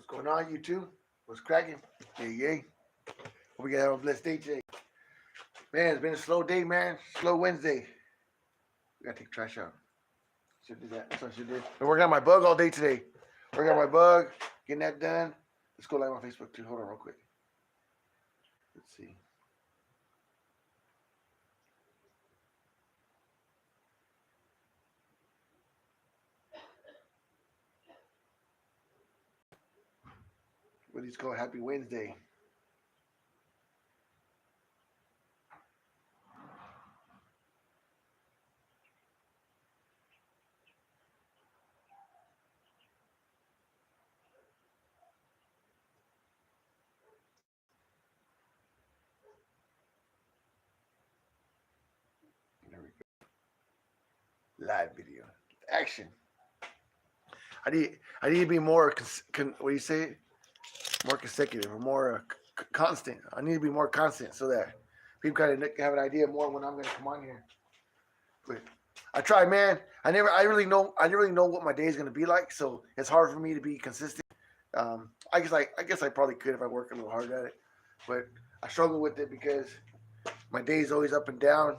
going on, YouTube? What's cracking? Yay, yay. Hope we can have a blessed day today. Man, it's been a slow day, man. Slow Wednesday. We gotta take trash out. Should do that. That's what I should do. Been working on my bug all day today. Working on my bug, getting that done. Let's go live on Facebook too. Hold on real quick. Let's see. What these called Happy Wednesday. There we go. Live video. Action. I need to be more what do you say? More consecutive or more constant. I need to be more constant so that people kind of have an idea more when I'm going to come on here. But I try, man. I didn't really know what my day is going to be like, so it's hard for me to be consistent. I guess I probably could if I work a little hard at it, but I struggle with it because my day is always up and down.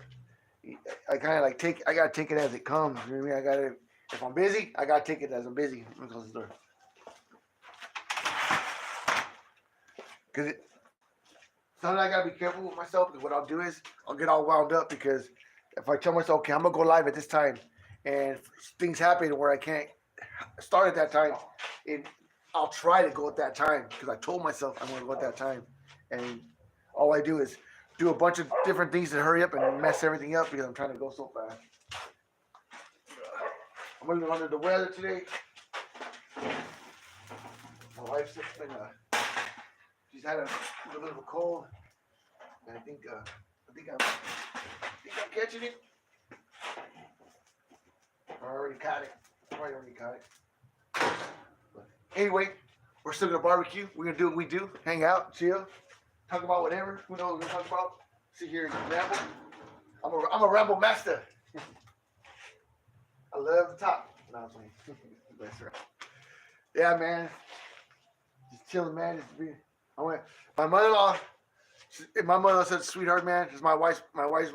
I kind of I gotta take it as it comes. You know what I mean? If I'm busy, I gotta take it as I'm busy. Let me close the door. Because sometimes I gotta be careful with myself, because what I'll do is I'll get all wound up, because if I tell myself, okay, I'm gonna go live at this time, and things happen where I can't start at that time, I'll try to go at that time because I told myself I'm gonna go at that time, and all I do is do a bunch of different things to hurry up and mess everything up because I'm trying to go so fast. I'm a little under the weather today. My wife's been she's had a little bit of a cold, and I think I'm catching it. I already caught it. But anyway, we're still gonna barbecue. We're gonna do what we do: hang out, chill, talk about whatever. Who knows what we're gonna talk about? Sit here and ramble. I'm a ramble master. I love the top. No, I'm playing. Yeah, man. Just chilling, man. My mother-in-law. My mother-in-law said, "Sweetheart, man." She's my wife's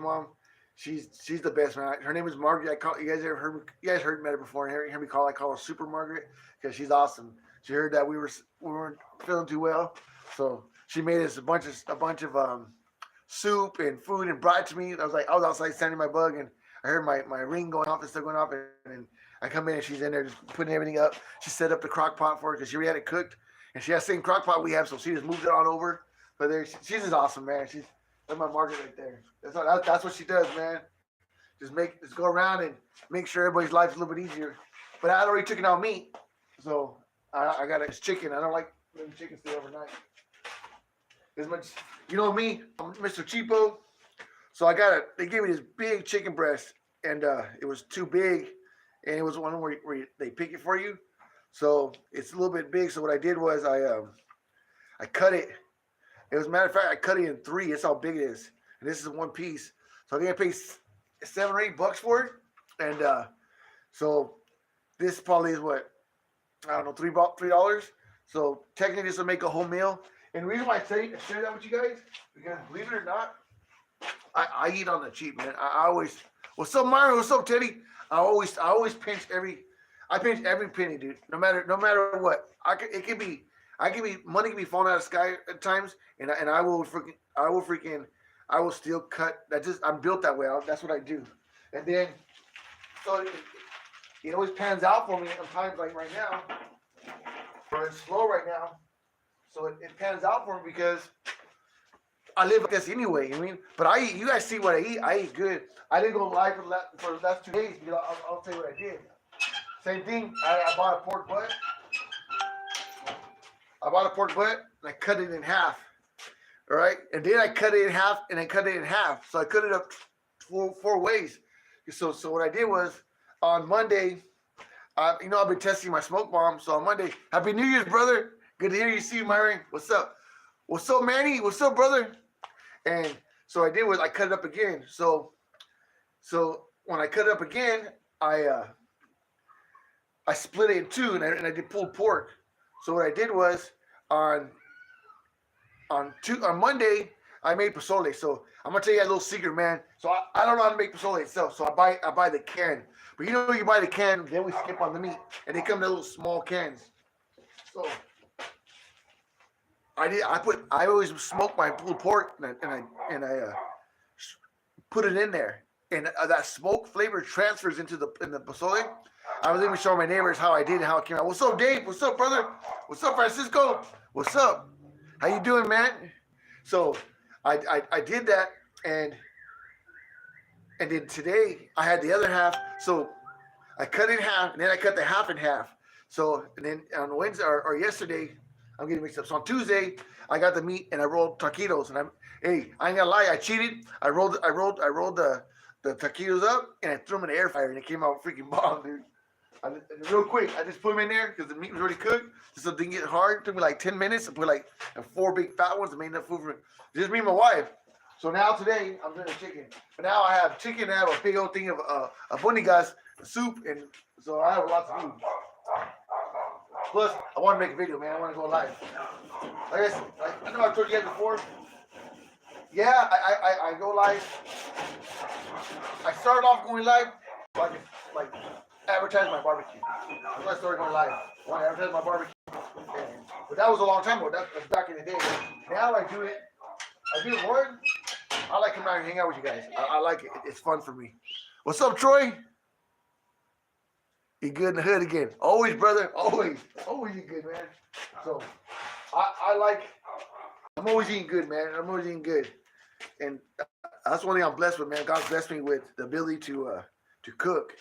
mom. She's the best, man. Her name is Margaret. You guys heard met her before? Hear me I call her Super Margaret because she's awesome. She heard that we weren't feeling too well, so she made us a bunch of soup and food and brought it to me. I was outside sanding my bug, and I heard my ring going off and stuff going off, and I come in and she's in there just putting everything up. She set up the crock pot for it because she already had it cooked, and she has the same crock pot we have, so she just moved it on over. But she's just awesome, man. That's my Margaret right there. That's what she does, man. Just go around and make sure everybody's life's a little bit easier. But I already took it out meat, so I got this chicken. I don't like letting chicken stay overnight. As much, you know me, I'm Mr. Cheapo. So they gave me this big chicken breast, and it was too big, and it was one where they pick it for you. So it's a little bit big. So what I did was I cut it. As a matter of fact, I cut it in 3. That's how big it is. And this is one piece. So I think I paid $7 or $8 for it. And so this probably is what, I don't know, $3. So technically this will make a whole meal. And the reason why I share that with you guys, because believe it or not, I eat on the cheap, man. I always, what's up, Myron? What's up, Teddy? I always pinch every penny, dude. No matter what. Money can be falling out of the sky at times, and I will still cut. I'm built that way. That's what I do. And then, so it always pans out for me at times like right now. But it's slow right now. So it pans out for me because I live like this anyway. You know what I mean? But I eat. You guys see what I eat. I eat good. I didn't go live for the last 2 days. You know, I'll tell you what I did. Same thing. I bought a pork butt. And I cut it in half. All right, and then I cut it in half, and I cut it in half. So I cut it up four ways. So what I did was on Monday, I've been testing my smoke bomb. So on Monday, Happy New Year's, brother. Good to hear you. See you, Myron. What's up? What's up, Manny? What's up, brother? And so I did was I cut it up again. So when I cut it up again, I split it in 2, and I did pulled pork. So what I did was on on Monday I made pozole. So I'm gonna tell you a little secret, man. So I don't know how to make pozole itself. So I buy the can. But you know you buy the can, then we skip on the meat, and they come in little small cans. So I always smoke my pulled pork and I put it in there, and that smoke flavor transfers into the pozole. I was even showing my neighbors how I did and how it came out. What's up, Dave? What's up, brother? What's up, Francisco? What's up? How you doing, man? So I did that, and then today I had the other half. So I cut it in half, and then I cut the half in half. So and then on Wednesday or yesterday, I'm getting mixed up. So on Tuesday, I got the meat and I rolled taquitos. And I ain't gonna lie, I cheated. I rolled the taquitos up and I threw them in the air fryer, and it came out freaking bomb, dude. Real quick, I just put them in there because the meat was already cooked, so it didn't get hard. It took me like 10 minutes. I put like 4 big fat ones and made enough food for just me and my wife. So now today I'm doing the chicken. But now I have chicken. I have a big old thing of bonigas soup, and so I have lots of food. Plus, I want to make a video, man. I want to go live. I know I told you guys before. Yeah, I go live. I started off going live, like advertise my barbecue. That's why I started going live. I want to advertise my barbecue. But that was a long time ago. That was back in the day. Now I do it more. I like coming out and hang out with you guys. I like it. It's fun for me. What's up, Troy? You good in the hood again? Always, brother. Always you good, man. So I'm always eating good, man. I'm always eating good, and that's one thing I'm blessed with, man. God's blessed me with the ability to cook.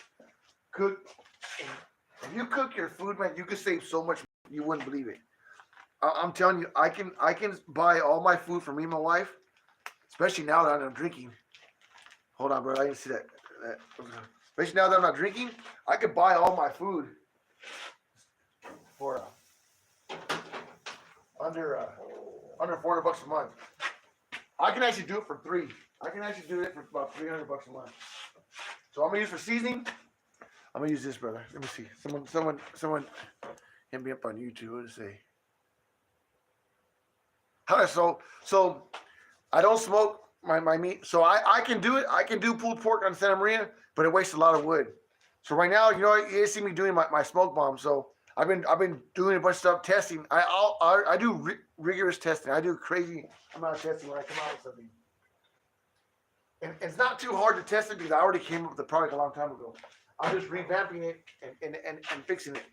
If you cook your food, man, you can save so much. You wouldn't believe it. I'm telling you, I can buy all my food for me and my wife, especially now that I'm drinking. Hold on, bro. I didn't see that. Especially now that I'm not drinking, I could buy all my food for under $400 a month. I can actually do it for $3. I can actually do it for about $300 a month. So I'm gonna use for seasoning. I'm gonna use this, brother. Let me see. Someone hit me up on YouTube. What did it say? So I don't smoke my meat. So I can do it. I can do pulled pork on Santa Maria, but it wastes a lot of wood. So right now, you see me doing my smoke bomb. So I've been doing a bunch of stuff, testing. I do rigorous testing. I do crazy amount of testing when I come out with something. And it's not too hard to test it because I already came up with the product a long time ago. I'm just revamping it and fixing it.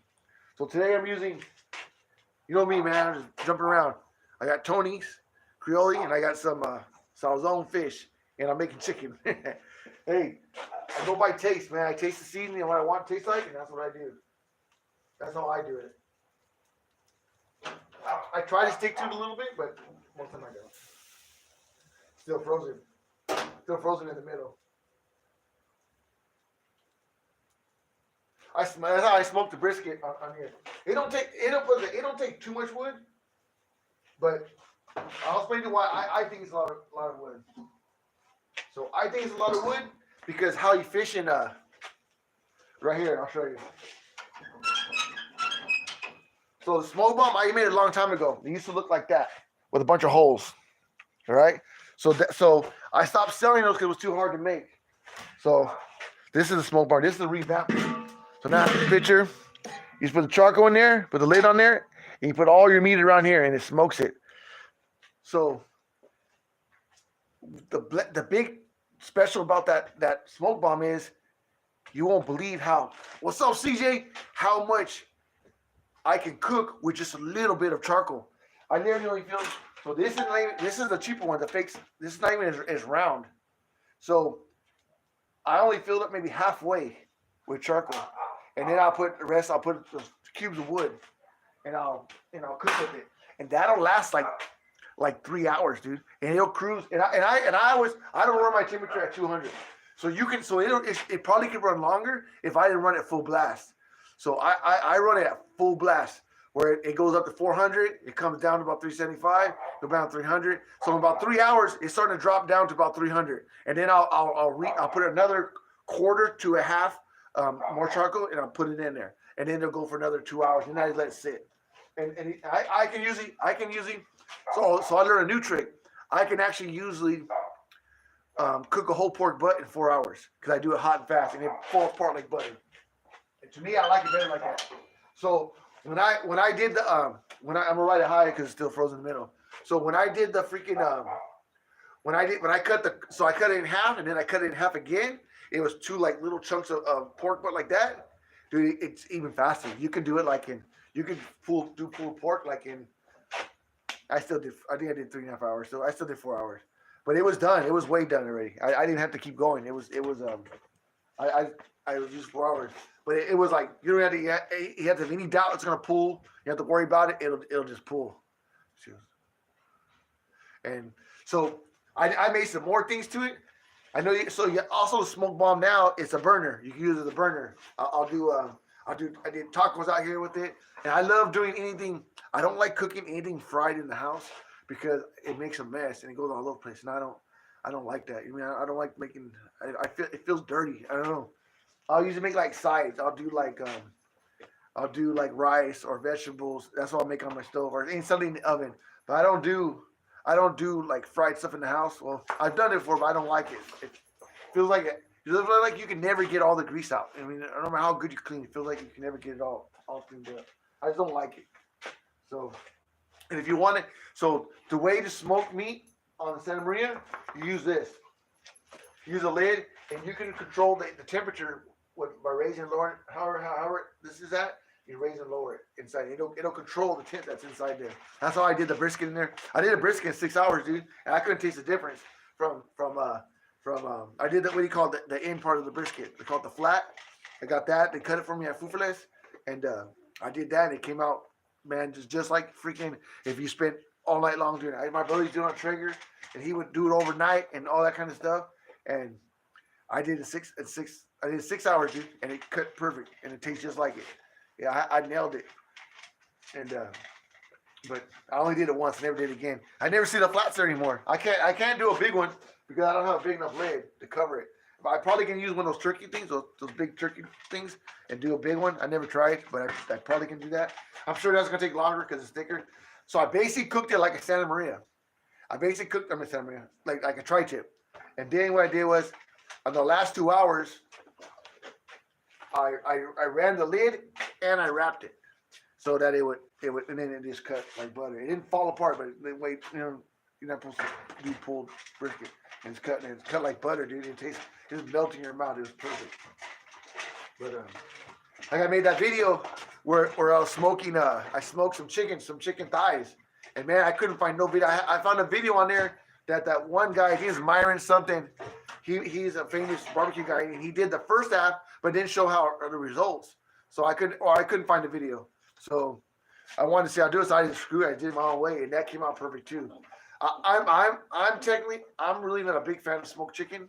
So today I'm using, you know me, man, I'm just jumping around. I got Tony's, Creole, and I got some Salzone fish, and I'm making chicken. Hey, I go by taste, man. I taste the seasoning and what I want it to taste like, and that's what I do. That's how I do it. I try to stick to it a little bit, but most of the time I don't. Still frozen. Still frozen in the middle. That's how I smoke the brisket on here. It don't take too much wood, but I'll explain to you why I think it's a lot of wood. So I think it's a lot of wood because how you fish in right here, I'll show you. So the smoke bomb, I made it a long time ago. It used to look like that with a bunch of holes. All right. So I stopped selling those because it was too hard to make. So this is the smoke bomb. This is the revamp. So now the picture, you just put the charcoal in there, put the lid on there, and you put all your meat around here, and it smokes it. So the big special about that smoke bomb is you won't believe what's up, CJ? How much I can cook with just a little bit of charcoal. I literally only feel so. This is the cheaper one. This is not even as round. So I only filled up maybe halfway with charcoal, and then I'll put the rest. I'll put the cubes of wood, and I'll cook with it, and that'll last like 3 hours, dude. And it'll cruise. And I don't run my temperature at 200. So it probably could run longer if I didn't run it full blast. So I run it at full blast where it goes up to 400. It comes down to about 375. Go down to 300. So in about 3 hours, it's starting to drop down to about 300. And then I'll put another quarter to a half more charcoal, and I'll put it in there. And then it'll go for another 2 hours, and then I let it sit. And I can usually so I learned a new trick. I can actually usually cook a whole pork butt in 4 hours because I do it hot and fast and it falls apart like butter. And to me, I like it better like that. So when I did the I'm gonna write it high because it's still frozen in the middle. So when I did the freaking when I cut I cut it in half and then I cut it in half again. It was two like little chunks of pork butt like that. Dude, it's even faster. You can do it like in you can do pulled pork like in I still did. I think I did 3.5 hours. So I still did 4 hours, but it was done. It was way done already. I didn't have to keep going. It was I I, I was just 4 hours, but it was like you don't have to. You have to have any doubt it's gonna pull. You have to worry about it. It'll just pull. And so I made some more things to it. I know. So you also the smoke bomb now. It's a burner. You can use it as a burner. I did tacos out here with it, and I love doing anything. I don't like cooking anything fried in the house because it makes a mess and it goes all over the place, and I don't like that. I mean, I don't like making. I feel it feels dirty. I don't know. I'll usually make like sides. I'll do like rice or vegetables. That's what I'll make on my stove or something in the oven. But I don't do like fried stuff in the house. Well, I've done it before, but I don't like it. It feels like it. It feels like you can never get all the grease out. I mean, no matter how good you clean, it feels like you can never get it all cleaned up. I just don't like it. So, and if you want it, so the way to smoke meat on the Santa Maria, you use this. Use a lid, and you can control the temperature by raising and lowering. However this is at, you raise and lower it inside. It'll control the temp that's inside there. That's how I did the brisket in there. I did a brisket in 6 hours, dude, and I couldn't taste the difference from I did that what do you call the end part of the brisket. They call it the flat. I got that. They cut it for me at Fufules, and I did that, and it came out, man, just like freaking if you spent all night long doing it. My brother's doing it on Traeger, and he would do it overnight and all that kind of stuff. And I did it 6 hours, dude, and it cut perfect, and it tastes just like it. Yeah, I nailed it. And but I only did it once. I never did it again. I never see the flats there anymore. I can't do a big one because I don't have a big enough lid to cover it. But I probably can use one of those turkey things, those big turkey things, and do a big one. I never tried, but I probably can do that. I'm sure that's gonna take longer because it's thicker. So I basically cooked it like a Santa Maria. Santa Maria, like a tri-tip. And then what I did was, on the last 2 hours, I ran the lid and I wrapped it so that it would and then it just cut like butter. It didn't fall apart, but wait, you're not supposed to be pulled brisket. And it's cut like butter, dude. It just melting in your mouth. It was perfect. But like I made that video where I was smoking. I smoked some chicken thighs, and man, I couldn't find no video. I found a video on there that one guy, he's Myron something. He's a famous barbecue guy, and he did the first half, but didn't show how the results. So I couldn't find the video. So I wanted to see how to do it. So I didn't screw it. I did it my own way, and that came out perfect too. I'm really not a big fan of smoked chicken.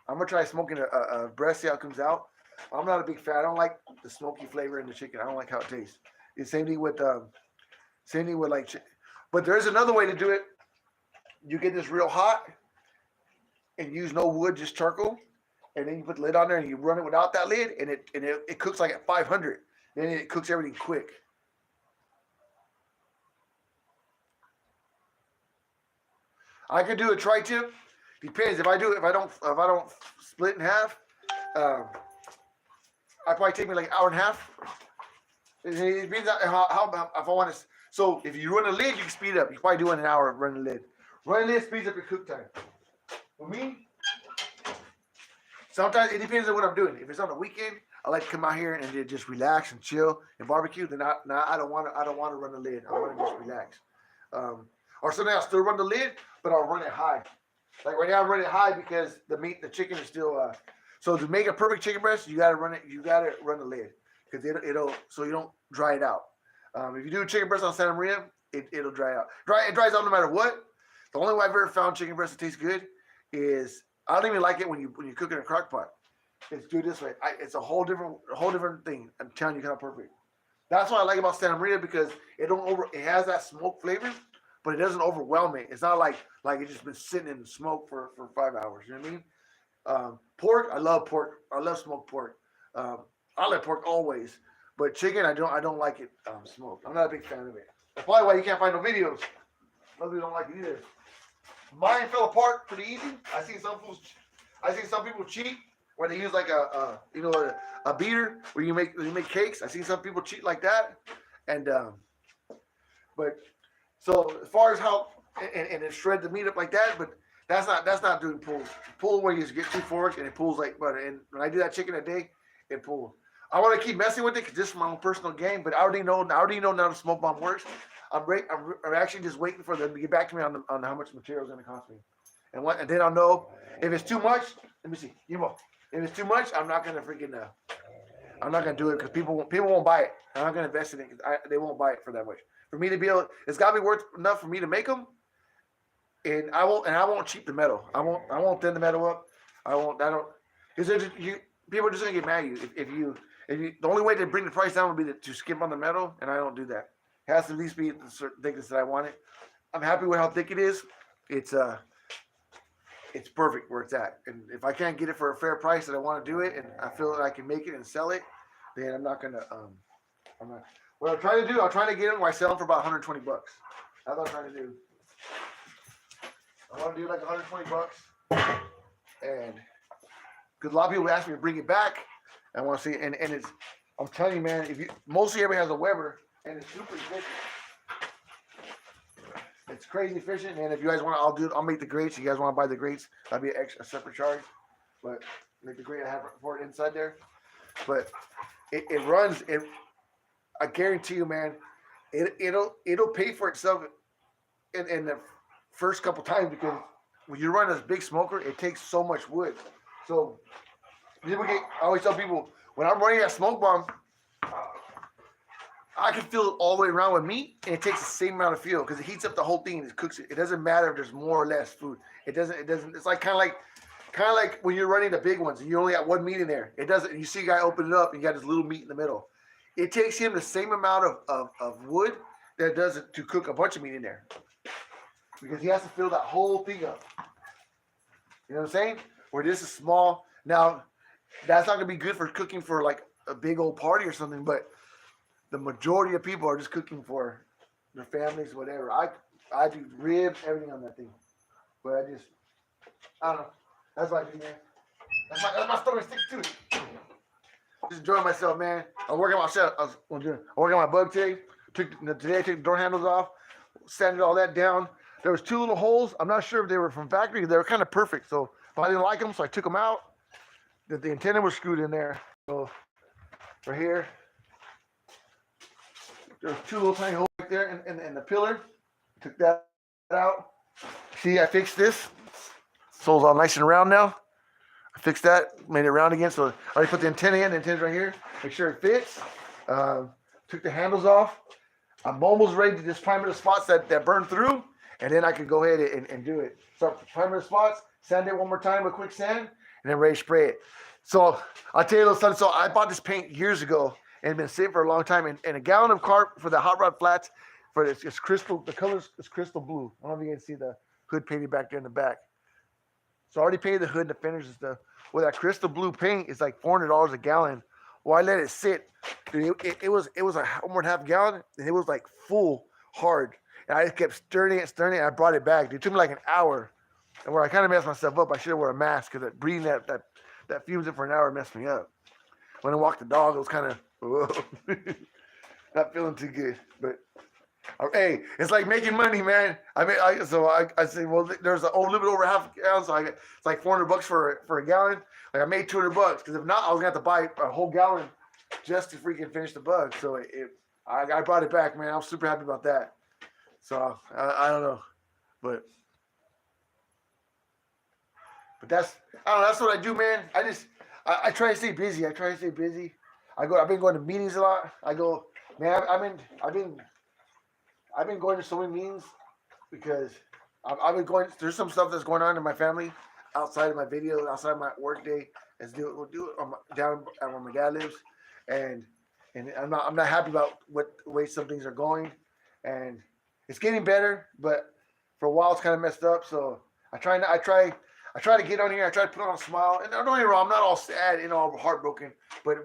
I'm gonna try smoking a breast, see how it comes out. I'm not a big fan. I don't like the smoky flavor in the chicken. I don't like how it tastes. It's same thing with like. But there's another way to do it. You get this real hot and use no wood, just charcoal, and then you put the lid on there and you run it without that lid, and it cooks like at 500. Then it cooks everything quick. I could do a tri-tip. Depends. If I don't split in half, I probably take me like an hour and a half. It depends how if I want to. So if you run a lid, you can speed it up. You probably do in an hour running the lid. Running the lid speeds up your cook time. For me, sometimes it depends on what I'm doing. If it's on the weekend, I like to come out here and just relax and chill and barbecue. Then I don't want to run the lid. I want to just relax. Or sometimes I'll still run the lid, but I'll run it high. Like right now, I'm running it high because the chicken is still. So to make a perfect chicken breast, you gotta run it. You gotta run the lid because it'll so you don't dry it out. If you do a chicken breast on Santa Maria, it'll dry out. It dries out no matter what. The only way I've ever found chicken breast that tastes good is I don't even like it when you cook it in a crock pot. It's do it this way. It's a whole different thing. I'm telling you, kind of perfect. That's what I like about Santa Maria because it has that smoke flavor, but it doesn't overwhelm it. It's not like it's just been sitting in smoke for 5 hours. You know what I mean? Pork, I love pork. I love smoked pork. I like pork always, But chicken, I don't like it smoked. I'm not a big fan of it. That's probably why you can't find no videos. Others don't like it either. Mine fell apart pretty easy. I seen some people cheat where they use like a beater where you make cakes. I seen some people cheat like that, and but so as far as how and it shred the meat up like that, but that's not doing pull. Pull where you just get 2 forks and it pulls like butter. And when I do that chicken a day, it pulls. I want to keep messing with it because this is my own personal game. But I already know now the smoke bomb works. I'm actually just waiting for them to get back to me on how much material is going to cost me, and then I'll know if it's too much. Let me see, if it's too much, I'm not going to I'm not going to do it because people won't buy it. I'm not going to invest in it because they won't buy it for that much. For me to be able, it's got to be worth enough for me to make them, and I won't cheap the metal. I won't thin the metal up. Because people are just going to get mad at you if you. The only way to bring the price down would be to skip on the metal, and I don't do that. It has to at least be the certain thickness that I want it. I'm happy with how thick it is. It's perfect where it's at. And if I can't get it for a fair price that I want to do it, and I feel that I can make it and sell it, then I'm not gonna. What I'm trying to do, I'm trying to get it where I sell them for about $120. That's what I'm trying to do. I want to do like $120, and because a lot of people ask me to bring it back. I want to see, and it's. I'm telling you, man. Mostly everybody has a Weber. And it's super efficient. It's crazy efficient, and if you guys want, I'll make the grates. If you guys want to buy the grates, that'd be a separate charge. But make the grate I have for it inside there. But it runs. I guarantee you, man. It'll pay for itself in the first couple times because when you run this big smoker, it takes so much wood. So I always tell people when I'm running that smoke bomb. I can fill it all the way around with meat, and it takes the same amount of fuel because it heats up the whole thing and it cooks it. It doesn't matter if there's more or less food. It doesn't. It's like kind of like when you're running the big ones and you only got one meat in there. It doesn't. You see a guy open it up and you got this little meat in the middle. It takes him the same amount of wood that it does to cook a bunch of meat in there because he has to fill that whole thing up. You know what I'm saying? Where this is small. Now, that's not gonna be good for cooking for like a big old party or something, but the majority of people are just cooking for their families, whatever. I do ribs, everything on that thing. But I don't know. That's what I do, man. That's my story stick too. Just enjoying myself, man. I'm working on myself. I was working on my bug today. Today I took the door handles off, sanded all that down. There was 2 little holes. I'm not sure if they were from factory. They were kind of perfect. So but I didn't like them, so I took them out. The antenna was screwed in there. So right here. There's 2 little tiny holes right there in the pillar. Took that out. See, I fixed this. Sole's all nice and round now. I fixed that, made it round again. So I already put the antenna in. The antenna's right here. Make sure it fits. Took the handles off. I'm almost ready to just primer the spots that burn through. And then I could go ahead and do it. So primer the spots, sand it one more time with quick sand, and then ready to spray it. So I'll tell you a little something. So I bought this paint years ago. And been sitting for a long time. And a gallon of carb for the hot rod flats for this is crystal. The color is crystal blue. I don't know if you can see the hood painted back there in the back. So I already painted the hood and the fenders and stuff. Well, that crystal blue paint is like $400 a gallon. Well, I let it sit. Dude, it was a more than half gallon, and it was like full hard. And I just kept stirring it. And I brought it back. It took me like an hour. And where I kind of messed myself up, I should have worn a mask because breathing that fumes in for an hour messed me up. When I walked the dog, it was kind of. Whoa. Not feeling too good, but hey, it's like making money, man. I say, well, there's a little bit over half a gallon, so it's like $400 for a gallon. Like I made $200 because if not, I was gonna have to buy a whole gallon just to freaking finish the bug. So I brought it back, man. I was super happy about that. So I don't know, but that's that's what I do, man. I try to stay busy. I've been going to meetings a lot. I've been going to so many meetings because I've been going. There's some stuff that's going on in my family outside of my video, outside of my work day. We'll do it down at where my dad lives, and I'm not happy about the way some things are going, and it's getting better, but for a while it's kind of messed up. So I try I try to get on here. I try to put on a smile. And don't get me wrong, I'm not all sad and all heartbroken, but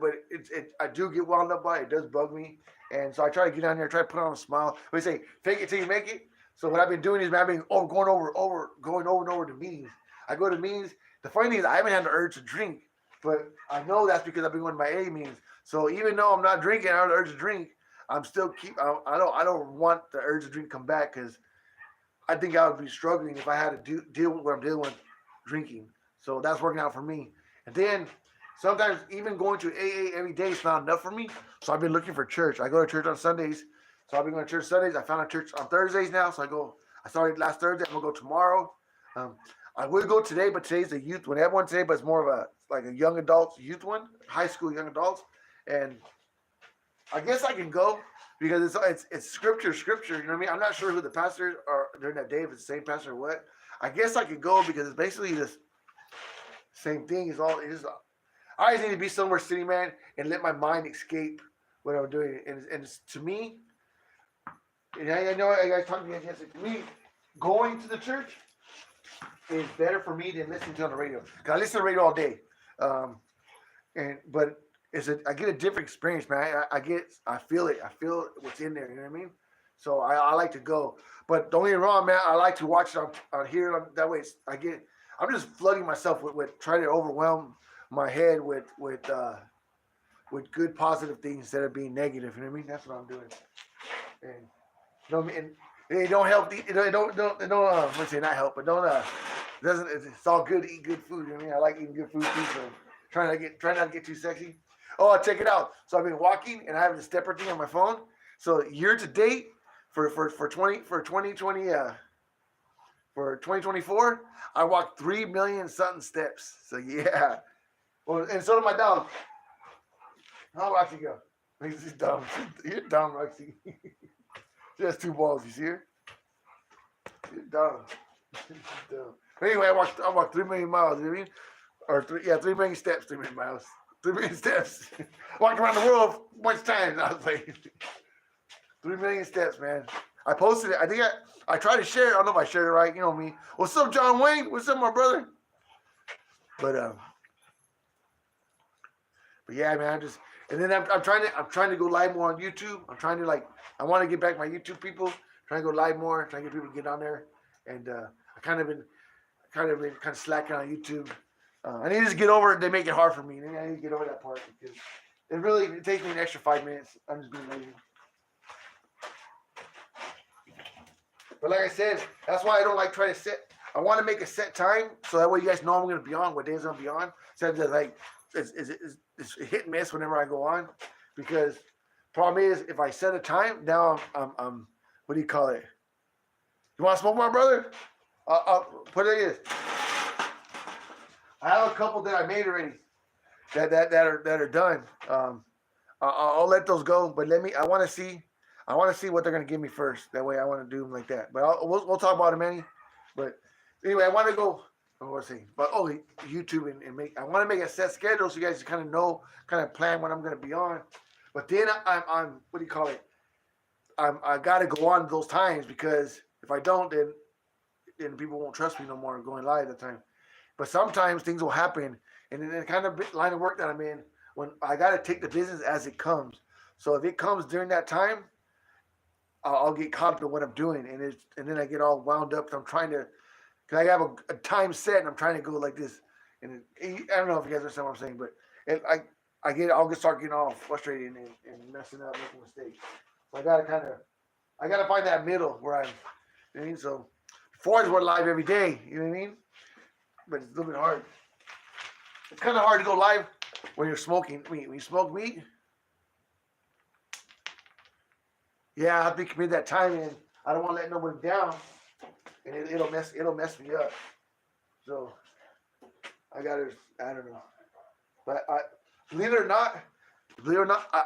I do get wound up by it. It does bug me. And so I try to get on here, try to put on a smile. We say, fake it till you make it. So what I've been doing is, man, I've been going over and over to meetings. I go to meetings. The funny thing is, I haven't had the urge to drink, but I know that's because I've been going to my AA meetings. So even though I'm not drinking, I have the urge to drink. I'm still I don't want the urge to drink come back because I think I would be struggling if I had to deal with what I'm dealing with drinking. So that's working out for me. And then sometimes even going to AA every day is not enough for me. So I've been looking for church. I go to church on Sundays. So I've been going to church Sundays. I found a church on Thursdays now. So I started last Thursday. I'm going to go tomorrow. I would go today, but today's a youth one. Everyone today, but it's more of a young adults youth one, high school young adults. And I guess I can go because it's scripture. You know what I mean? I'm not sure who the pastors are during that day, if it's the same pastor or what. I guess I could go because it's basically this same thing. I just need to be somewhere sitting, man, and let my mind escape what I'm doing. And it's, to me, and I know I guys talking to me against it. To me, going to the church is better for me than listening to it on the radio. Cause I listen to the radio all day, but I get a different experience, man. I feel it. I feel what's in there. You know what I mean? So I like to go. But don't get me wrong, man. I like to watch it on here. That way, I'm just flooding myself with trying to overwhelm my head with good positive things instead of being negative. You know what I mean? That's what I'm doing. And you know what I mean? And it don't help. It don't. Let's say not help, but don't. Doesn't. It's all good to eat good food. You know what I mean? I like eating good food too. So try not to get too sexy. Oh, check it out. So I've been walking and I have the stepper thing on my phone. So year to date for 2024, I walked 3 million something steps. So yeah. Well, and so did my dog. How Roxy go? She's dumb. You're dumb, Roxy. She has 2 balls. You see her? You're dumb. She's dumb. But anyway, I walked 3 million miles. You know what I mean? Or 3 million steps. 3 million miles. 3 million steps. Walked around the world much time. I was like, 3 million steps, man. I posted it. I think I tried to share it. I don't know if I shared it right. You know me. What's up, John Wayne? What's up, my brother? But yeah, man. And then I'm trying to go live more on YouTube. I want to get back my YouTube people. Trying to go live more. Trying to get people to get on there. And I kind of been slacking on YouTube. I need to just get over it. They make it hard for me. I need to get over that part because it takes me an extra 5 minutes. I'm just being lazy. But like I said, that's why I don't like trying to set. I want to make a set time so that way you guys know I'm going to be on, what days I'm going to be on. Instead of like it's hit and miss whenever I go on. Because problem is, if I set a time, now I'm what do you call it? You want to smoke, my brother? I'll put it in. I have a couple that I made already that are done. I'll let those go, but I want to see what they're gonna give me first. That way, I want to do them like that. But we'll talk about it, Manny. But anyway, I want to go. Let's see. But YouTube and make. I want to make a set schedule so you guys kind of know, kind of plan when I'm gonna be on. But then I'm what do you call it? I gotta go on those times because if I don't, then people won't trust me no more going live at the time. But sometimes things will happen, and in the kind of line of work that I'm in, when I got to take the business as it comes. So if it comes during that time, I'll get caught up in what I'm doing, and then I get all wound up. I'm trying to, because I have a time set, and I'm trying to go like this. And I don't know if you guys understand what I'm saying, but I'll start getting all frustrated and messing up, making mistakes. So I gotta find that middle where I'm. You know what I mean? So before I was live every day. You know what I mean? But it's a little bit hard. It's kind of hard to go live when you're smoking meat. When you smoke meat, yeah, I have to commit that time in. I don't want to let nobody down, and it'll mess me up. So I don't know. But believe it or not,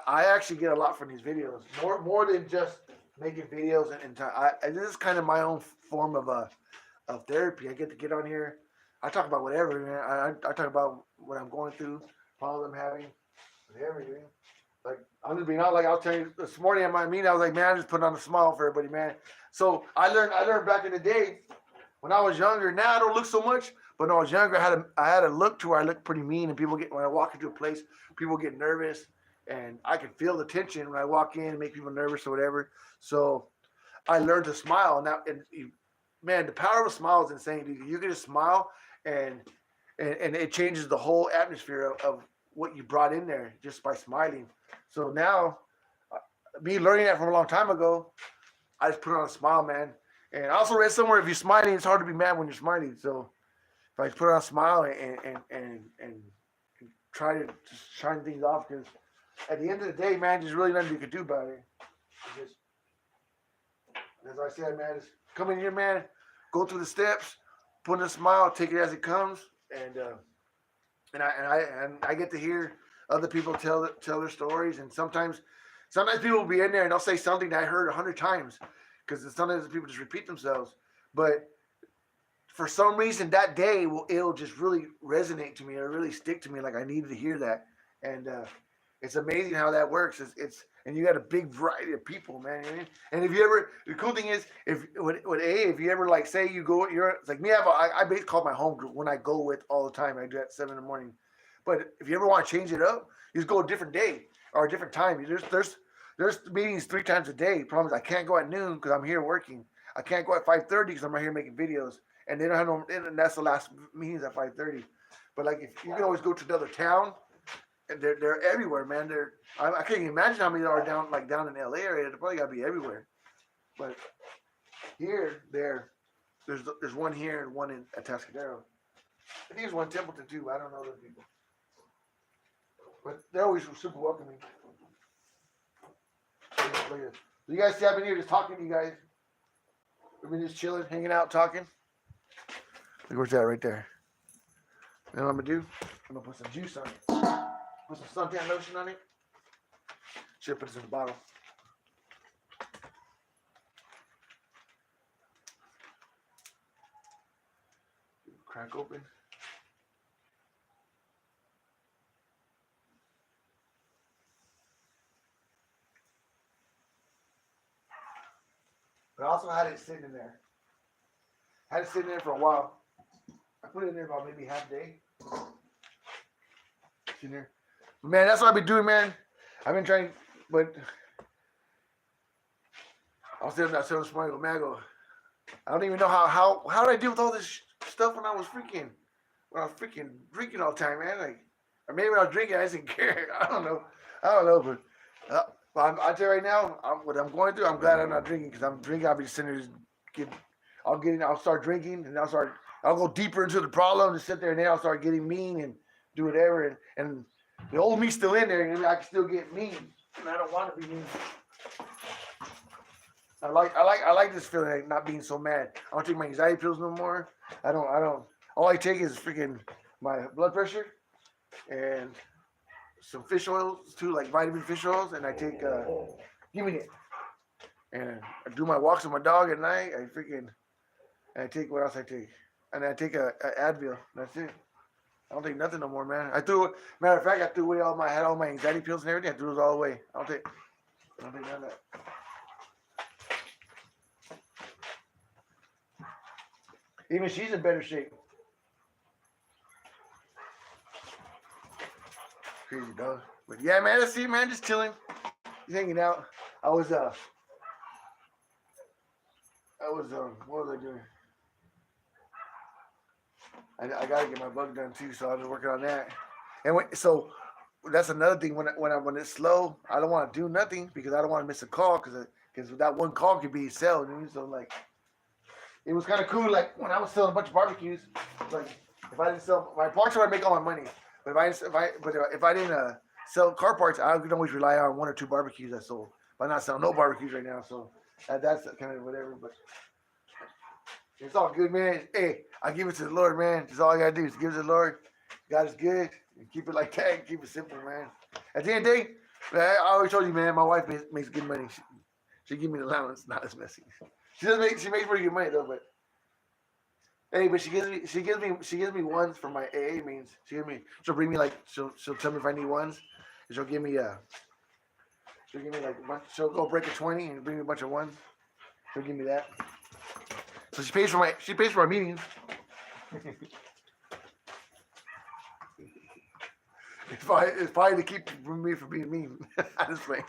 I actually get a lot from these videos. More than just making videos and time. This is kind of my own form of therapy. I get to get on here. I talk about whatever, man. I talk about what I'm going through, problems I'm having, whatever, man. Like, I'm just being honest. Like, I'll tell you, this morning at my meeting, I was like, man, I'm just putting on a smile for everybody, man. So I learned back in the day when I was younger. Now I don't look so much, But when I was younger, I had a look to where I looked pretty mean, and people get when I walk into a place, people get nervous, and I can feel the tension when I walk in and make people nervous or whatever. So I learned to smile. Now, man, the power of a smile is insane, dude. You can just smile, and and it changes the whole atmosphere of what you brought in there just by smiling. So now, me learning that from a long time ago, I just put on a smile, man. And I also read somewhere if you're smiling, it's hard to be mad when you're smiling. So if I just put on a smile and try to just shine things off, because at the end of the day, man, there's really nothing you can do about it. Just, as I said, man, just come in here, man, go through the steps, put in a smile, take it as it comes, and I get to hear other people tell their stories, and sometimes people will be in there and they'll say something that I heard 100 times, because sometimes people just repeat themselves, but for some reason that day it'll just really resonate to me or really stick to me, like I needed to hear that, and it's amazing how that works. It's and you got a big variety of people, man. You know? And if you ever, the cool thing is, if you ever like say you go, it's like me. I basically call my home group when I go with all the time. I do that at 7 in the morning. But if you ever want to change it up, you just go a different day or a different time. There's meetings 3 times a day. Problem is I can't go at noon because I'm here working. I can't go at 5:30 because I'm right here making videos. And they don't have no. And that's the last meetings at 5:30. But like if you can always go to another town. And they're everywhere, man. I can't even imagine how many there are down in the LA area. They're probably gotta be everywhere. But here, there's one here and one in Atascadero. I think there's one in Templeton too. I don't know those people, but they're always super welcoming. So you guys see I've been here just talking to you guys. We've been just chilling, hanging out, talking. Look where's that right there. You know what I'm gonna do? I'm gonna put some juice on it. Put some suntan lotion on it. Should put this in the bottle. Crack open. But I also had it sitting in there. Had it sitting there for a while. I put it in there about maybe half a day. It's in there. Man, that's what I've been doing, man. I've been trying, but I was telling this morning, man, I don't even know how did I deal with all this stuff when I was freaking drinking all the time, man. Like, or maybe when I was drinking, I didn't care. I don't know, but I tell you right now, what I'm going through, I'm glad I'm not drinking, because I'm drinking. I'll be sitting there, I'll start drinking, and I'll go deeper into the problem and sit there, and then I'll start getting mean and do whatever, and the old me's still in there, and I can still get mean, and I don't want to be mean. I like this feeling, like not being so mad. I don't take my anxiety pills no more. I don't. All I take is freaking my blood pressure and some fish oils too, like vitamin fish oils, and I take give me it. And I do my walks with my dog at night. I take what else I take, and I take a Advil. That's it. I don't take nothing no more, man. Matter of fact, I threw away I had all my anxiety pills and everything. I threw those all away. I don't take none of that. Even she's in better shape. Crazy dog. But yeah, man, that's it, man. Just chilling. Just hanging out. What was I doing? I gotta get my bug done too, so I was working on that. And so that's another thing. When it's slow, I don't want to do nothing because I don't want to miss a call, because that one call could be sell. So like, it was kind of cool. Like when I was selling a bunch of barbecues, like if I didn't sell my parts, I would make all my money. But if I didn't sell car parts, I could always rely on 1 or 2 barbecues I sold. But I'm not selling no barbecues right now, so that's kind of whatever. But it's all good, man. Hey, I give it to the Lord, man. That's all I gotta do is give it to the Lord. God is good. And keep it like that. And keep it simple, man. At the end of the day, I always told you, man, my wife makes good money. She give me the allowance, not as messy. She makes pretty good money though, but hey, but she gives me ones for my AA means. She'll bring me she'll tell me if I need ones. And she'll give me like a bunch. She'll go break a 20 and bring me a bunch of ones. She'll give me that. So she pays for my meetings. It's probably to keep me from being mean. I just playing.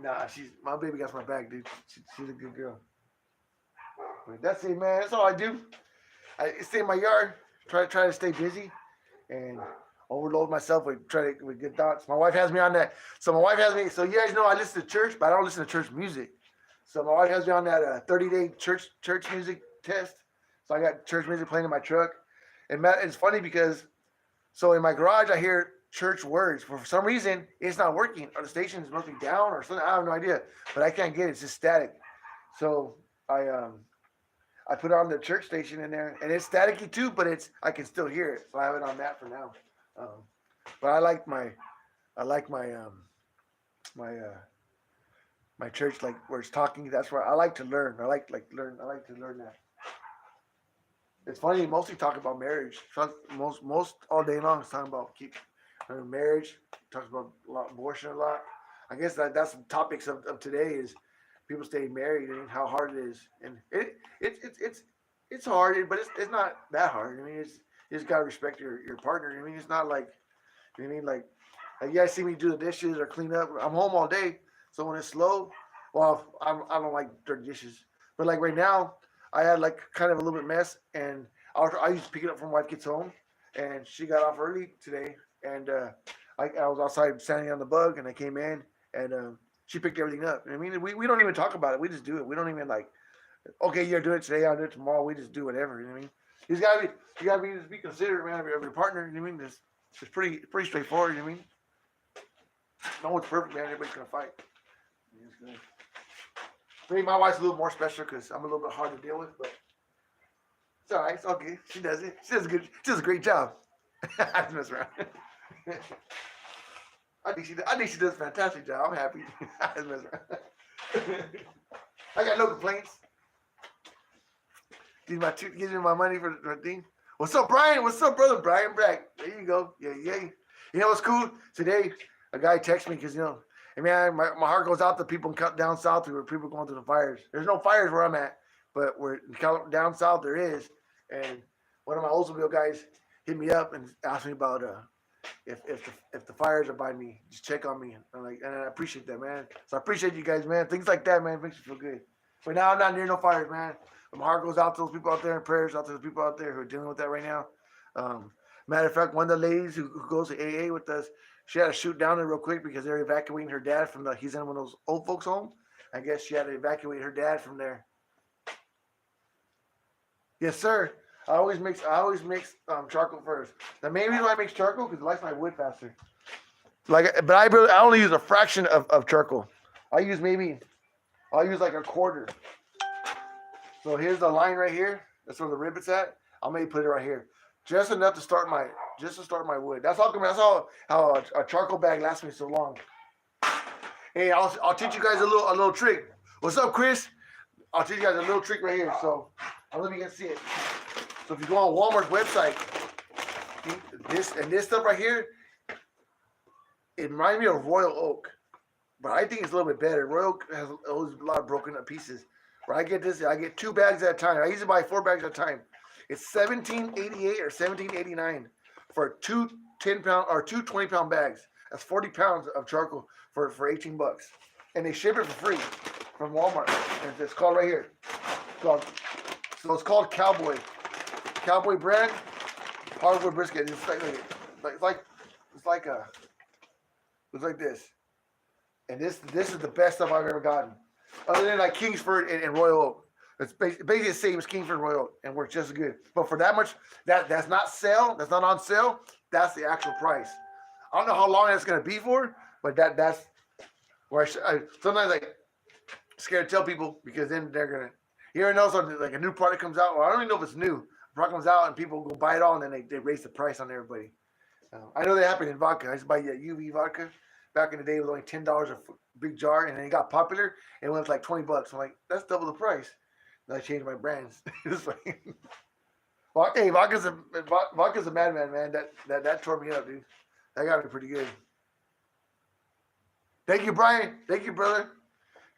Nah, my baby got my back, dude. She's a good girl. But that's it, man. That's all I do. I stay in my yard, try to stay busy, and overload myself with with good thoughts. My wife has me on that. So my wife has me. So you guys know I listen to church, but I don't listen to church music. So my wife has me on that 30-day church music test. So I got church music playing in my truck, and Matt, it's funny because so in my garage I hear church words. For some reason it's not working, or the station must be down or something. I have no idea, but I can't get it. It's just static. So I put on the church station in there, and it's staticky too, but I can still hear it. So I have it on that for now. But I like my my church, like where it's talking. That's where I like to learn. I like to learn that. It's funny. Mostly talk about marriage. Most all day long is talking about marriage. Talks about a lot abortion a lot. I guess that's the topics of today is people staying married and how hard it is. And it's hard, but it's not that hard. I mean, you just gotta respect your partner. I mean, it's not like you know what I mean like you guys see me do the dishes or clean up. I'm home all day, so when it's slow, well, I don't like dirty dishes. But like right now, I had like kind of a little bit mess, and I used to pick it up from my wife gets home, and she got off early today, and I was outside standing on the bug, and I came in, and she picked everything up. I mean, we don't even talk about it. We just do it. We don't even like, okay, you're doing it today, I'll do it tomorrow. We just do whatever. You know what I mean? You gotta be just be considerate, man, of your partner. You know what I mean? It's pretty straightforward. You know what I mean? No one's perfect, man. Everybody's gonna fight. Maybe my wife's a little more special because I'm a little bit hard to deal with, but it's all right. It's all good. She does it. She does a great job. I just mess around. I think she does a fantastic job. I'm happy. I just mess around. I got no complaints. Gives me my money for the thing. What's up, Brian? What's up, brother? Brian Brack. There you go. Yeah. You know what's cool? Today, a guy texted me because, hey man, my heart goes out to people down south where people going through the fires. There's no fires where I'm at, but down south there is. And one of my Oldsmobile guys hit me up and asked me about if the fires are by me, just check on me. And I appreciate that, man. So I appreciate you guys, man. Things like that, man, makes me feel good. But now I'm not near no fires, man. My heart goes out to those people out there, and prayers out to the people out there who are dealing with that right now. Matter of fact, one of the ladies who goes to AA with us, she had to shoot down there real quick because they're evacuating her dad from he's in one of those old folks' home. I guess she had to evacuate her dad from there. Yes, sir. I always mix charcoal first. The main reason why I mix charcoal because it lights my wood faster. But I only use a fraction of charcoal. I'll use like a quarter. So here's the line right here. That's where the rivets at. I'll maybe put it right here, just enough to start my wood. That's how a charcoal bag lasts me so long. Hey, I'll teach you guys a little trick. What's up, Chris? I'll teach you guys a little trick right here. So I don't know if you can see it. So if you go on Walmart's website, this stuff right here, it reminds me of Royal Oak, but I think it's a little bit better. Royal Oak has a lot of broken up pieces. But I get 2 bags at a time. I usually buy 4 bags at a time. It's $17.88 or $17.89 for 2 10-pound or 2 20-pound bags. That's 40 pounds of charcoal for $18. And they ship it for free from Walmart. And it's called right here. It's called Cowboy. Cowboy brand hardwood brisket. It's like this. And this is the best stuff I've ever gotten. Other than like Kingsford and Royal Oak. It's basically the same as Kingsford and Royal Oak and works just as good. But for that much, that's not on sale. That's the actual price. I don't know how long that's gonna be for, but that's where I sometimes I'm scared to tell people because then they're gonna. You ever know something like a new product comes out? Well, I don't even know if it's new. A product comes out and people go buy it all and then they raise the price on everybody. I know that happened in vodka. I used to buy UV vodka. Back in the day, it was only $10 a big jar, and then it got popular, and it went to like $20. I'm like, that's double the price. Then I changed my brands. Well, hey, vodka's a madman, man. That tore me up, dude. That got me pretty good. Thank you, Brian. Thank you, brother.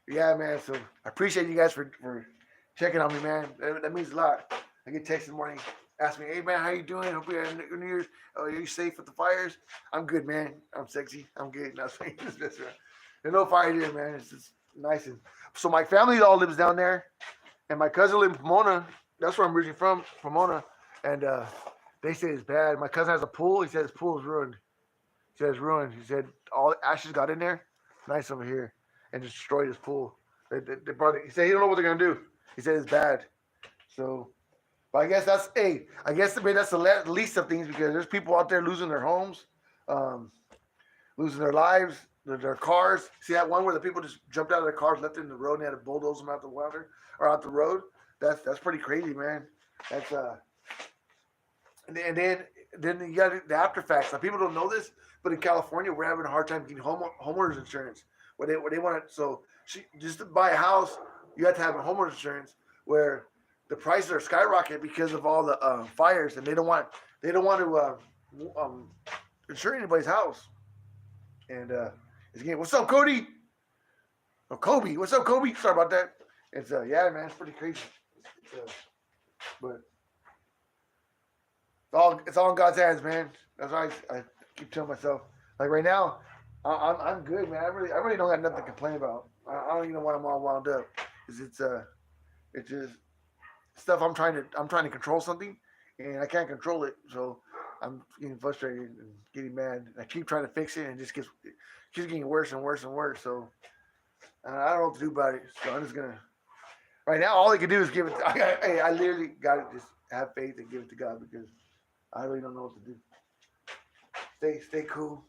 Yeah, man. So I appreciate you guys for checking on me, man. That means a lot. I get texts in the morning. ask me, hey man, how you doing? Hope you had New Year's. Oh, are you safe with the fires? I'm good, man. I'm sexy. I'm good. Not saying this best friend. There's no fire here, man. It's just nice and so my family all lives down there, and my cousin lives in Pomona. That's where I'm originally from, Pomona, and they say it's bad. My cousin has a pool. He said his pool is ruined. He said it's ruined. He said all the ashes got in there. Nice over here, and destroyed his pool. They brought it. He said he don't know what they're gonna do. He said it's bad. So, but I guess that's I guess maybe that's the least of things because there's people out there losing their homes, um, losing their lives, their cars. See that one where the people just jumped out of their cars, left it in the road, and they had to bulldoze them out the water or out the road. That's pretty crazy, man. That's and then you got the after facts. Now people don't know this, but in California we're having a hard time getting homeowners insurance. Where they want to just to buy a house, you have to have a homeowners insurance where the prices are skyrocketing because of all the fires, and they don't want to insure anybody's house. And it's getting what's up, Cody? Oh, Kobe, what's up, Kobe? Sorry about that. It's yeah, man, it's pretty crazy. But it's all in God's hands, man. That's why I keep telling myself. Like right now, I'm good, man. I really don't got nothing to complain about. I don't even know why I'm all wound up. It's just stuff I'm trying to control something, and I can't control it. So I'm getting frustrated and getting mad. I keep trying to fix it, and it just keeps getting worse and worse and worse. So I don't know what to do about it. So I'm just gonna. Right now, all I can do is give it. I literally got to just have faith and give it to God because I really don't know what to do. Stay cool.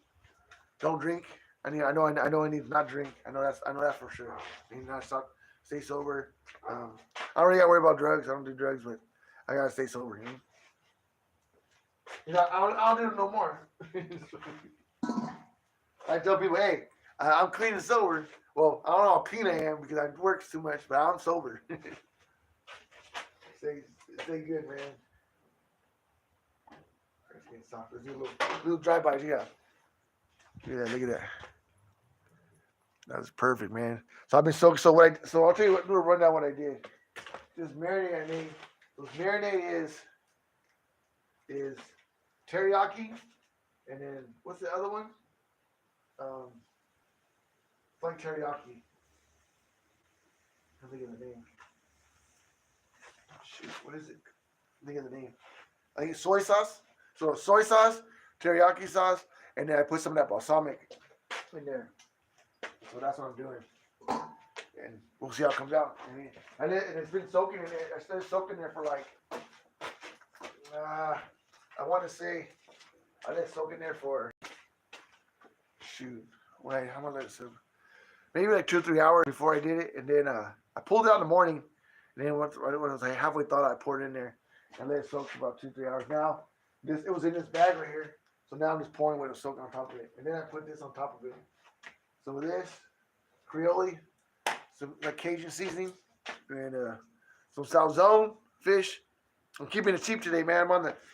Don't drink. I know I need to not drink. I know that for sure. I need not stop. Stay sober. I don't really got to worry about drugs. I don't do drugs, but I gotta stay sober. I don't do it no more. I tell people, hey, I'm clean and sober. Well, I don't know how clean I am because I work too much, but I'm sober. Stay good, man. Let's do a little drive-by here. Look at that. That was perfect, man. So I've been soaked. So I'll tell you what. Do a rundown what I did. Just marinade. I mean, marinade is teriyaki, and then what's the other one? It's like teriyaki. I think of the name. Shoot, what is it? I think of the name. I think it's soy sauce. So soy sauce, teriyaki sauce, and then I put some of that balsamic in there. So that's what I'm doing. And we'll see how it comes out. And it's been soaking in there. I started soaking there for like, I want to say, I let it soak in there for, how much let it soak? Maybe like 2 or 3 hours before I did it. And then I pulled it out in the morning. And then when I was like halfway thought, I poured it in there and let it soak for about 2 or 3 hours. Now, it was in this bag right here. So now I'm just pouring what it was soaking on top of it. And then I put this on top of it. So with this, Creole, some like Cajun seasoning, and some salzone, fish. I'm keeping it cheap today, man.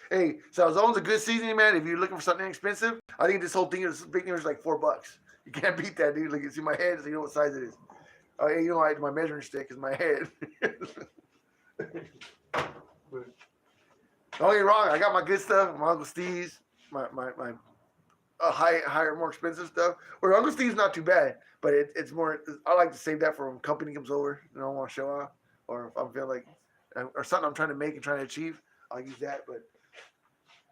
Hey, salzone's a good seasoning, man. If you're looking for something inexpensive, I think this whole thing is big thing is like $4. You can't beat that, dude. Like you see my head, so you know what size it is. Hey, you know, my measuring stick is my head. Don't get me wrong, I got my good stuff, my Uncle Steve's, my higher, more expensive stuff. Where Uncle Steve's not too bad, but it's more. I like to save that for when company comes over and I want to show off, or if I'm feeling like, or something I'm trying to make and trying to achieve, I'll use that. But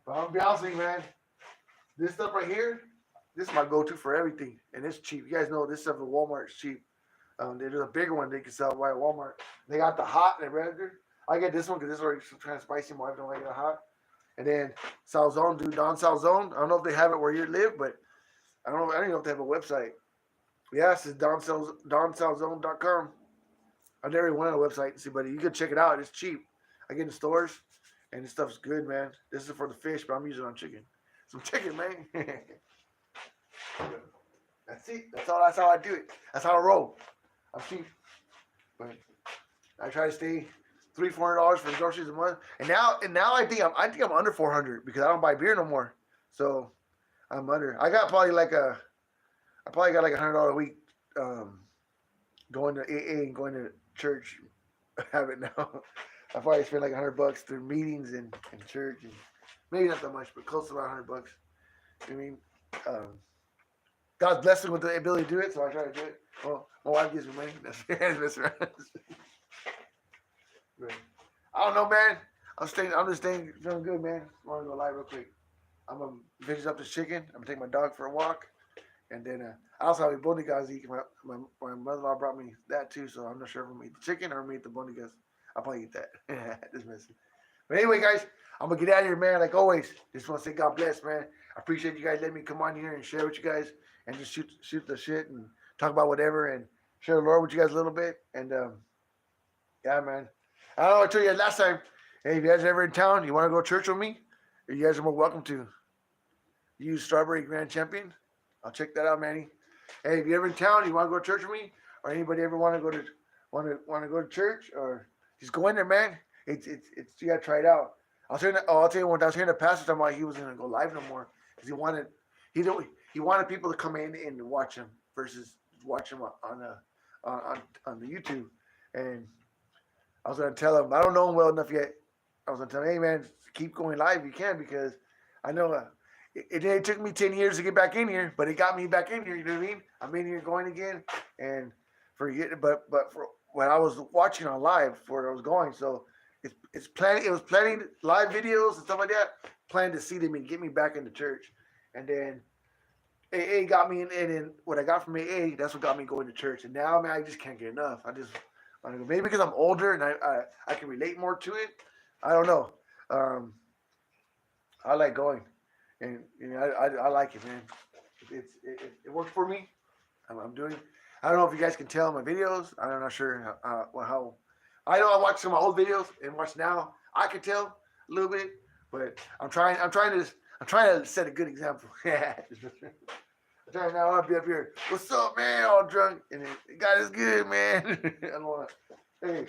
I'm gonna be honest with you, man. This stuff right here, this is my go-to for everything, and it's cheap. You guys know this stuff at Walmart is cheap. There's a bigger one they can sell right at Walmart. They got the hot and the regular. I get this one because this is already kind of spicy. My wife don't like it hot. And then Salzone, dude, Don Salzone. I don't know if they have it where you live, but I don't even know if they have a website. Yes, it's donsalzone.com. I've never even went on a website to see, but you can check it out. It's cheap. I get in the stores, and this stuff's good, man. This is for the fish, but I'm using it on chicken. Some chicken, man. That's it. That's how I do it. That's how I roll. I'm cheap, but I try to stay $300-400 for groceries a month. And now I think I'm under 400 because I don't buy beer no more. So I'm under. I probably got like $100 a week going to AA and going to church habit now. I probably spent like $100 through meetings and church, and maybe not that much, but close to about $100. I mean, um, God's blessing with the ability to do it, so I try to do it. Well, my wife gives me money. That's right. I don't know, man. I'm just staying, feeling good, man. I want to go live real quick. I'm gonna finish up this chicken. I'm gonna take my dog for a walk, and then I also have a bonigas eat. My mother-in-law brought me that too, so I'm not sure if I'm gonna eat the chicken or I'm gonna eat the bonigas. I'll probably eat that. Just messing. But anyway, guys, I'm gonna get out of here, man. Like always, just want to say God bless, man. I appreciate you guys letting me come on here and share with you guys and just shoot the shit and talk about whatever and share the Lord with you guys a little bit. And yeah, man. I don't know. I told you last time. Hey, if you guys are ever in town, you want to go to church with me? You guys are more welcome to. Use Strawberry Grand Champion. I'll check that out, Manny. Hey, if you're ever in town, you want to go to church with me, or anybody ever want to go to church, or just go in there, man. It's you gotta try it out. I'll tell you when I was hearing the pastor talking about he wasn't gonna go live no more because he wanted people to come in and watch him versus watch him on the YouTube. And I was gonna tell him I don't know him well enough yet. I was gonna tell him, hey man, keep going live if you can because I know. It took me 10 years to get back in here, but it got me back in here. You know what I mean? I'm in here going again, and but for when I was watching on live for where I was going, so it's planning. It was planning live videos and stuff like that. Planning to see them and get me back into church, and then AA got me in, and then what I got from AA, that's what got me going to church. And now, man, I just can't get enough. I just want to go. Maybe because I'm older and I can relate more to it. I don't know. I like going. And I like it, man. It works for me. I'm doing. I don't know if you guys can tell in my videos. I'm not sure how. I know I watch some of my old videos and watch now. I can tell a little bit, but I'm trying to set a good example. I'm trying now. I'll be up here. What's up, man? All drunk, and God is good, man. I don't want to. Hey,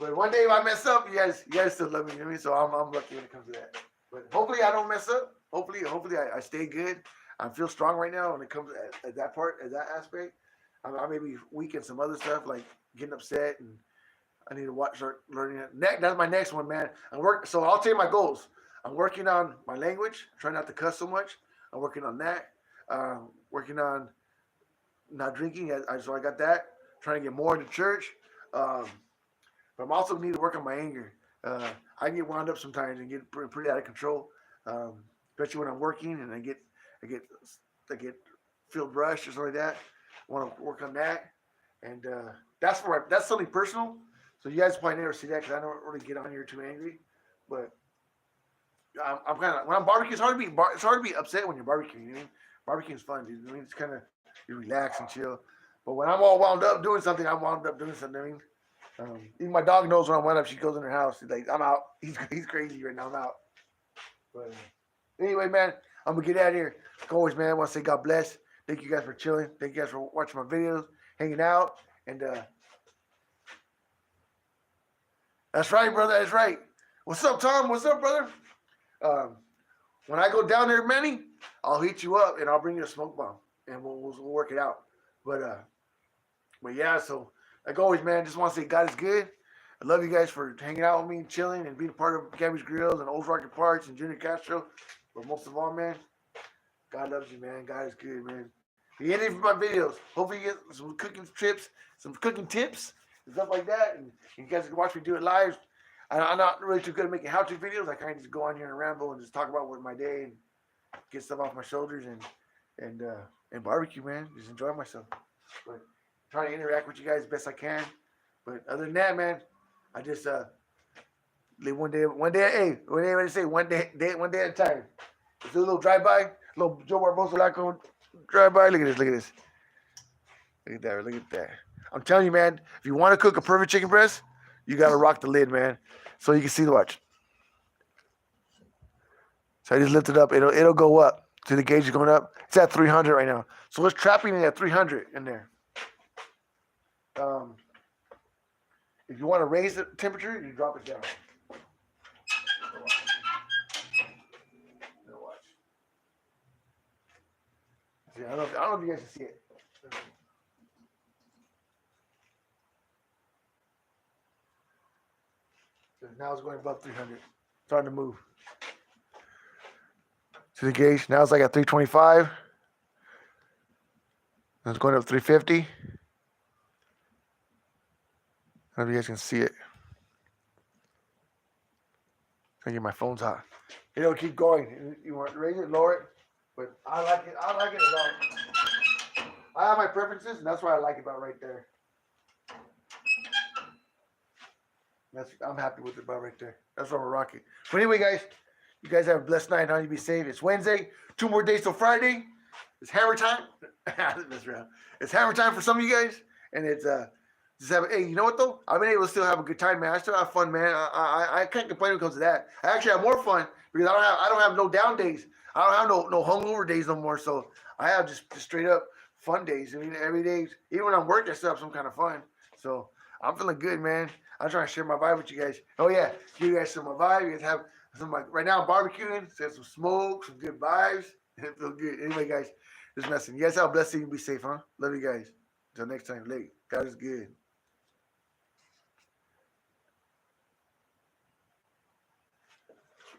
but one day if I mess up, you guys still love me, you know what I mean? So I'm lucky when it comes to that. But hopefully I don't mess up. Hopefully I stay good. I feel strong right now when it comes at that part, at that aspect. I may be weak in some other stuff like getting upset, and I need to start learning it. That's my next one, man. So I'll tell you my goals. I'm working on my language, trying not to cuss so much. I'm working on that. Working on not drinking. So I got that. Trying to get more into church. But I'm also need to work on my anger. I get wound up sometimes and get pretty out of control. Especially when I'm working and I get filled rushed or something like that. I want to work on that, and that's something personal. So you guys probably never see that because I don't really get on here too angry. But I'm kind of when I'm barbecuing, it's hard to be upset when you're barbecuing. You know? Barbecuing is fun, dude. I mean, it's kind of you relax and chill. But when I'm all wound up doing something, I'm wound up doing something. I mean, even my dog knows when I'm wound up. She goes in her house. She's like, I'm out. He's crazy right now. I'm out. But anyway, man, I'm gonna get out of here. Like always, man, I want to say God bless. Thank you guys for chilling. Thank you guys for watching my videos, hanging out, and that's right, brother. That's right. What's up, Tom? What's up, brother? When I go down there, Manny, I'll hit you up and I'll bring you a smoke bomb and we'll work it out. But yeah. So like always, man, just want to say God is good. I love you guys for hanging out with me and chilling and being a part of Gabbys Grills and Old Rocket Parts and Junior Castro. But most of all, man, God loves you, man. God is good, man. If you get any of my videos, hopefully you get some cooking tips, some cooking tips, and stuff like that. And you guys can watch me do it live. I'm not really too good at making how-to videos. I kind of just go on here and ramble and just talk about what my day and get stuff off my shoulders and barbecue, man. Just enjoy myself. But trying to interact with you guys as best I can. But other than that, man, I just live one day. Hey, what do they say? One day at a time. Let's do a little drive-by, little Joe Barbosa Laco drive-by. Look at this. Look at that. I'm telling you, man, if you want to cook a perfect chicken breast, you got to rock the lid, man. So you can see the watch. So I just lift it up. It'll go up. See the gauge is going up? It's at 300 right now. So it's trapping it at 300 in there. If you want to raise the temperature, you drop it down. Watch. See, I don't know if you guys can see it. So now it's going above 300. Starting to move. See the gauge? Now it's like at 325. And it's going up 350. I don't know if you guys can see it. I get my phone's hot. It'll keep going. You want to raise it, lower it, but I like it. I like it a lot. I have my preferences, and that's what I like about right there. I'm happy with it about right there. That's what we're rocking. But anyway, guys, you guys have a blessed night. How you be safe. It's Wednesday. 2 more days till Friday. It's hammer time. It's hammer time for some of you guys, and it's hey, you know what though? I've been able to still have a good time, man. I still have fun, man. I can't complain when it comes to that. I actually have more fun because I don't have no down days. I don't have no hungover days no more. So I have just straight up fun days. I mean, every day, even when I'm working, I still have some kind of fun. So I'm feeling good, man. I'm trying to share my vibe with you guys. Oh yeah, give you guys some of my vibe. You guys have some like right now I'm barbecuing. So some smoke, some good vibes. It feels good. Anyway, guys, just messing. You guys have a blessed day and be safe, huh? Love you guys. Until next time, late. God is good.